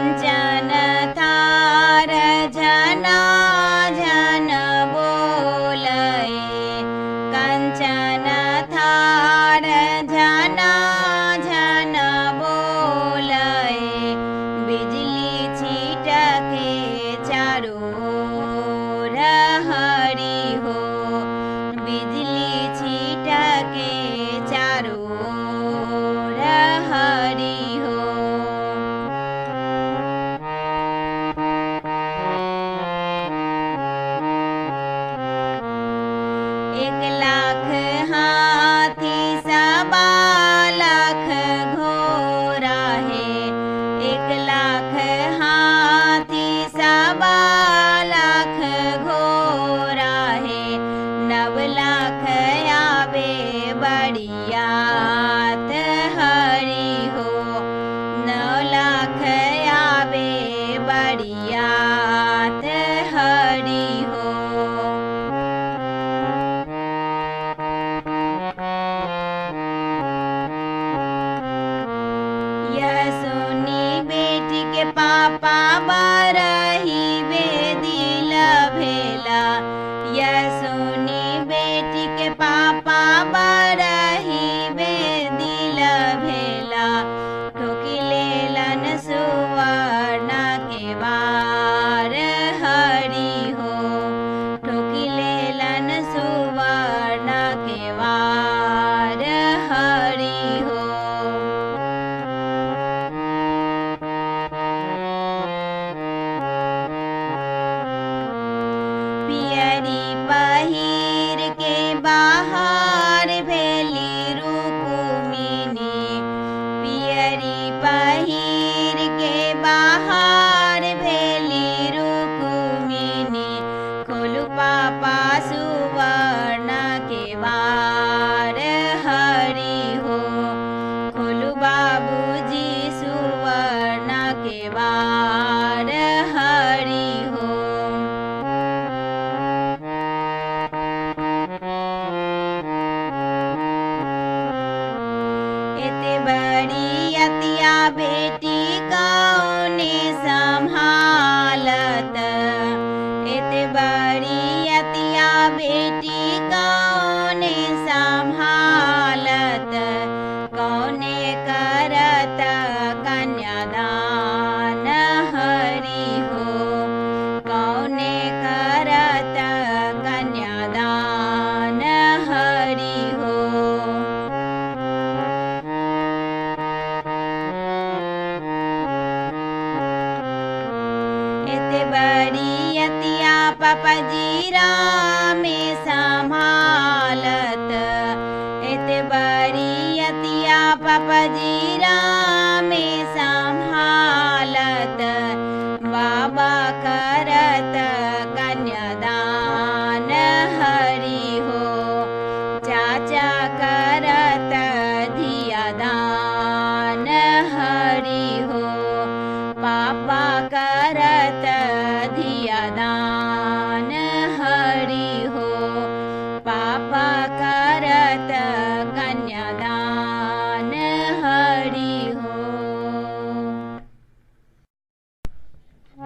कंचन थार झना झन बोलए, कंचन थार झना झन बोलए, बिजली छिटके चारों ओर हरि हो, बिजली छिटके चारों ओर हरि हो। एक लाख हाथी सबा लाख घोड़ा है, एक लाख हाथी सबा लाख घोड़ा है, 9 लाख आवे बड़ियात हरि हो, 9 लाख आवे बड़ियात हरि हो। यह सुनी बेटी के पापा बरही बेदिल भेला, यह सुनी बेटी के पापा बरही बेदिल भेला, ठोकी लेलन सुवर्ण के वार हरि हो, ठोकी लेलन सुवर्ण के वार हरि हो। पियरी पहिर के बाहर भेली रुकुमिनी, पियरी पहिर के बाहर भेली रुकुमिनी, खोलू पापा सुवर्ण के वार हरि हो, खोलू बाबूजी सुवर्ण के वार हरि हो। एते बड़ी अतिया बेटी कौने संभालत, एते बड़ी अतिया बेटी कौने संभालत, कौने करत कन्यादान हरि हो, कौने करत कन्यादान हरि हो। एते बड़ी अतिया पापा जी राम संभाल